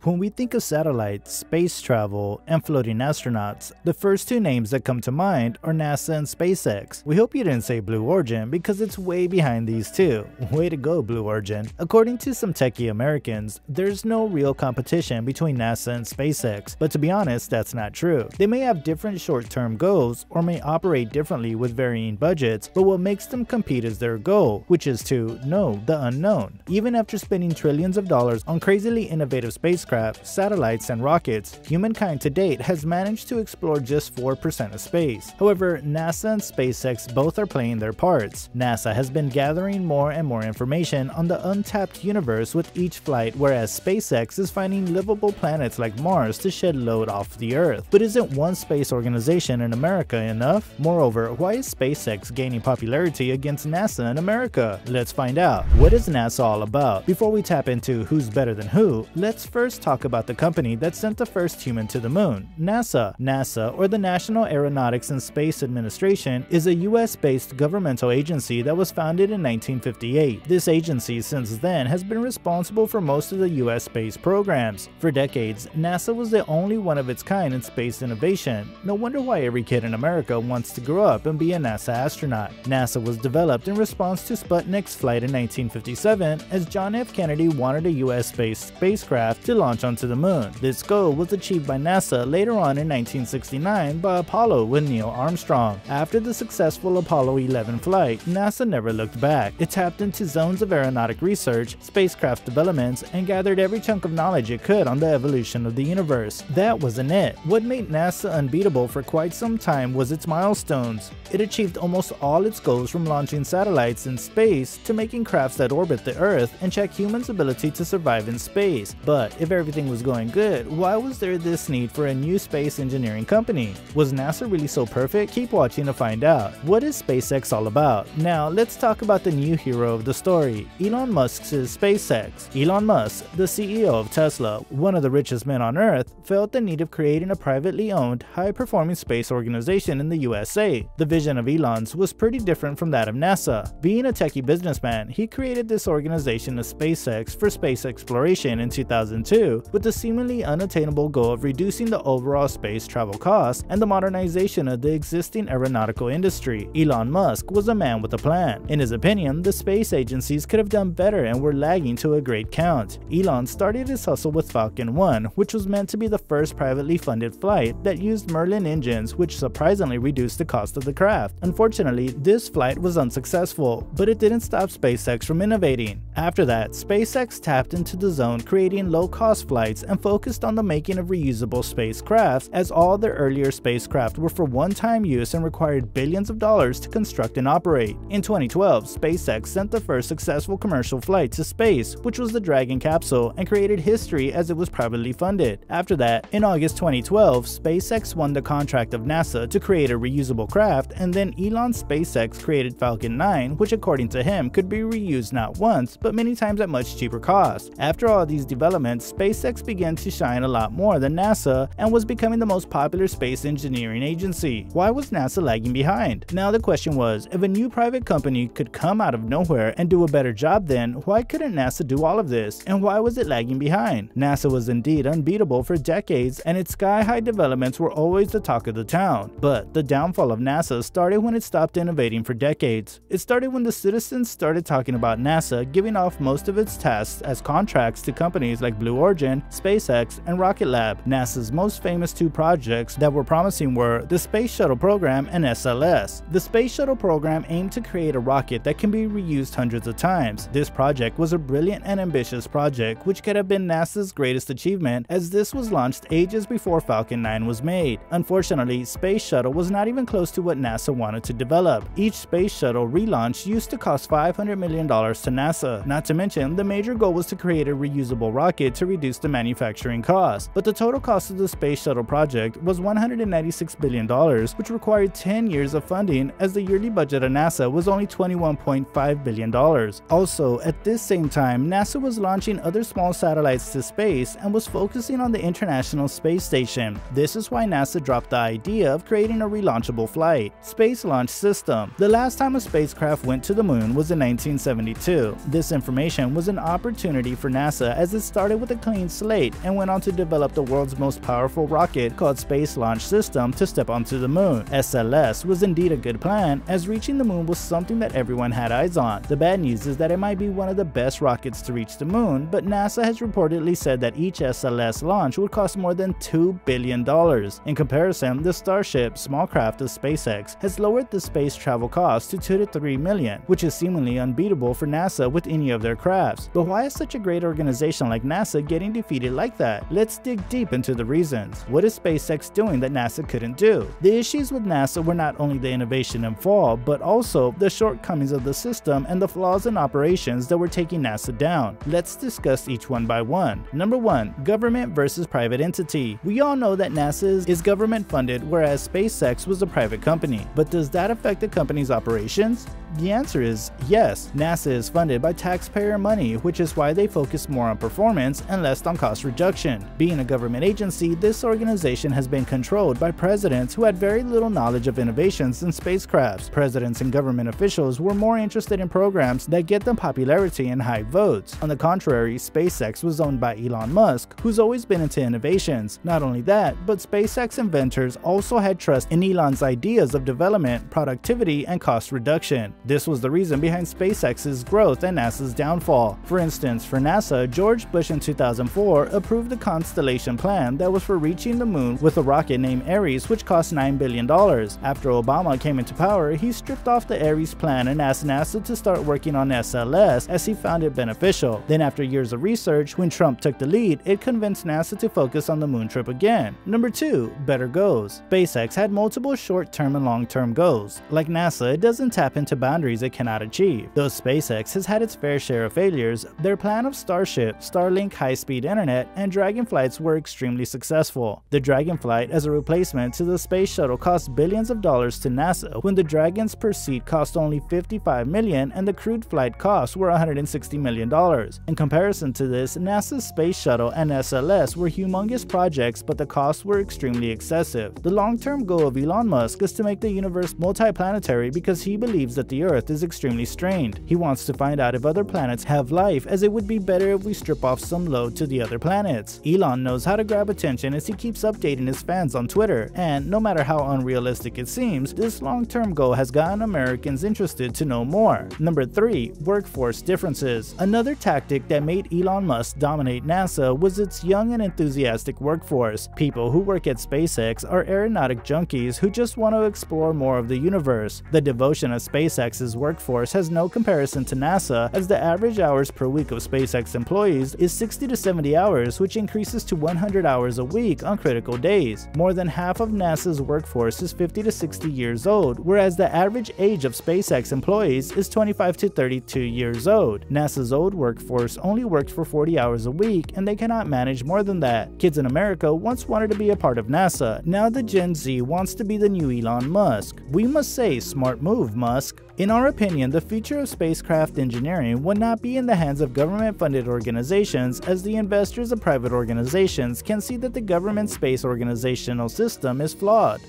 When we think of satellites, space travel, and floating astronauts, the first two names that come to mind are NASA and SpaceX. We hope you didn't say Blue Origin because it's way behind these two. Way to go, Blue Origin. According to some techy-Americans, there's no real competition between NASA and SpaceX, but to be honest, that's not true. They may have different short-term goals or may operate differently with varying budgets, but what makes them compete is their goal, which is to know the unknown. Even after spending trillions of dollars on crazily innovative spacecraft, satellites, and rockets, humankind to date has managed to explore just 4% of space. However, NASA and SpaceX both are playing their parts. NASA has been gathering more and more information on the untapped universe with each flight, whereas SpaceX is finding livable planets like Mars to shed load off the Earth. But isn't one space organization in America enough? Moreover, why is SpaceX gaining popularity against NASA in America? Let's find out. What is NASA all about? Before we tap into who's better than who, let's first talk about the company that sent the first human to the moon, NASA. NASA, or the National Aeronautics and Space Administration, is a US-based governmental agency that was founded in 1958. This agency since then has been responsible for most of the US space programs. For decades, NASA was the only one of its kind in space innovation. No wonder why every kid in America wants to grow up and be a NASA astronaut. NASA was developed in response to Sputnik's flight in 1957 as John F. Kennedy wanted a US-based spacecraft to launch onto the moon. This goal was achieved by NASA later on in 1969 by Apollo with Neil Armstrong. After the successful Apollo 11 flight, NASA never looked back. It tapped into zones of aeronautic research, spacecraft developments, and gathered every chunk of knowledge it could on the evolution of the universe. That wasn't it. What made NASA unbeatable for quite some time was its milestones. It achieved almost all its goals, from launching satellites in space to making crafts that orbit the Earth and check humans' ability to survive in space. But if everything was going good, why was there this need for a new space engineering company? Was NASA really so perfect? Keep watching to find out. What is SpaceX all about? Now let's talk about the new hero of the story, Elon Musk's SpaceX. Elon Musk, the CEO of Tesla, one of the richest men on Earth, felt the need of creating a privately owned, high-performing space organization in the USA. The vision of Elon's was pretty different from that of NASA. Being a techie businessman, he created this organization as SpaceX for space exploration in 2002 with the seemingly unattainable goal of reducing the overall space travel costs and the modernization of the existing aeronautical industry. Elon Musk was a man with a plan. In his opinion, the space agencies could have done better and were lagging to a great count. Elon started his hustle with Falcon 1, which was meant to be the first privately funded flight that used Merlin engines, which surprisingly reduced the cost of the craft. Unfortunately, this flight was unsuccessful, but it didn't stop SpaceX from innovating. After that, SpaceX tapped into the zone, creating low-cost flights and focused on the making of reusable spacecraft, as all their earlier spacecraft were for one-time use and required billions of dollars to construct and operate. In 2012, SpaceX sent the first successful commercial flight to space, which was the Dragon capsule, and created history as it was privately funded. After that, in August 2012, SpaceX won the contract of NASA to create a reusable craft, and then Elon's SpaceX created Falcon 9, which according to him could be reused not once, but many times at much cheaper cost. After all these developments, SpaceX began to shine a lot more than NASA and was becoming the most popular space engineering agency. Why was NASA lagging behind? Now the question was, if a new private company could come out of nowhere and do a better job, then why couldn't NASA do all of this? And why was it lagging behind? NASA was indeed unbeatable for decades, and its sky-high developments were always the talk of the town. But the downfall of NASA started when it stopped innovating for decades. It started when the citizens started talking about NASA giving off most of its tasks as contracts to companies like Blue Origin, SpaceX, and Rocket Lab. NASA's most famous two projects that were promising were the Space Shuttle program and SLS. The Space Shuttle program aimed to create a rocket that can be reused hundreds of times. This project was a brilliant and ambitious project which could have been NASA's greatest achievement, as this was launched ages before Falcon 9 was made. Unfortunately, Space Shuttle was not even close to what NASA wanted to develop. Each Space Shuttle relaunch used to cost $500 million to NASA. Not to mention, the major goal was to create a reusable rocket to reduce the manufacturing cost. But the total cost of the Space Shuttle project was $196 billion, which required 10 years of funding, as the yearly budget of NASA was only $21.5 billion. Also, at this same time, NASA was launching other small satellites to space and was focusing on the International Space Station. This is why NASA dropped the idea of creating a relaunchable flight. Space Launch System. The last time a spacecraft went to the moon was in 1972. This information was an opportunity for NASA, as it started with a clean slate and went on to develop the world's most powerful rocket called Space Launch System to step onto the moon. SLS was indeed a good plan, as reaching the moon was something that everyone had eyes on. The bad news is that it might be one of the best rockets to reach the moon, but NASA has reportedly said that each SLS launch would cost more than $2 billion. In comparison, the Starship, small craft of SpaceX, has lowered the space travel cost to $2 to $3 million, which is seemingly unbeatable for NASA with any of their crafts. But why is such a great organization like NASA getting defeated like that? Let's dig deep into the reasons. What is SpaceX doing that NASA couldn't do? The issues with NASA were not only the innovation and fall, but also the shortcomings of the system and the flaws in operations that were taking NASA down. Let's discuss each one by one. Number 1. Government versus private entity. We all know that NASA is government funded, whereas SpaceX was a private company. But does that affect the company's operations? The answer is yes. NASA is funded by taxpayer money, which is why they focus more on performance and less on cost reduction. Being a government agency, this organization has been controlled by presidents who had very little knowledge of innovations in spacecrafts. Presidents and government officials were more interested in programs that get them popularity and high votes. On the contrary, SpaceX was owned by Elon Musk, who's always been into innovations. Not only that, but SpaceX inventors also had trust in Elon's ideas of development, productivity, and cost reduction. This was the reason behind SpaceX's growth and NASA's downfall. For instance, for NASA, George Bush in 2004 approved the Constellation plan that was for reaching the moon with a rocket named Ares, which cost $9 billion. After Obama came into power, he stripped off the Ares plan and asked NASA to start working on SLS as he found it beneficial. Then after years of research, when Trump took the lead, it convinced NASA to focus on the moon trip again. Number 2. Better goals. SpaceX had multiple short-term and long-term goals. Like NASA, it doesn't tap into boundaries it cannot achieve. Though SpaceX has had its fair share of failures, their plan of Starship, Starlink high-speed internet, and Dragon flights were extremely successful. The Dragon flight as a replacement to the space shuttle cost billions of dollars to NASA, when the Dragons per seat cost only $55 million and the crewed flight costs were $160 million. In comparison to this, NASA's space shuttle and SLS were humongous projects, but the costs were extremely excessive. The long-term goal of Elon Musk is to make the universe multiplanetary because he believes that the Earth is extremely strained. He wants to find out if other planets have life, as it would be better if we strip off some load to the other planets. Elon knows how to grab attention as he keeps updating his fans on Twitter, and no matter how unrealistic it seems, this long-term goal has gotten Americans interested to know more. Number 3. Workforce differences. Another tactic that made Elon Musk dominate NASA was its young and enthusiastic workforce. People who work at SpaceX are aeronautic junkies who just want to explore more of the universe. The devotion of SpaceX's workforce has no comparison to NASA, as the average hours per week of SpaceX employees is 60 to 70 hours, which increases to 100 hours a week on critical days. More than half of NASA's workforce is 50 to 60 years old, whereas the average age of SpaceX employees is 25 to 32 years old. NASA's old workforce only worked for 40 hours a week, and they cannot manage more than that. Kids in America once wanted to be a part of NASA. Now the Gen Z wants to be the new Elon Musk. We must say, smart move, Musk. In our opinion, the future of spacecraft engineering would not be in the hands of government-funded organizations, as the investors of private organizations can see that the government space organizational system is flawed.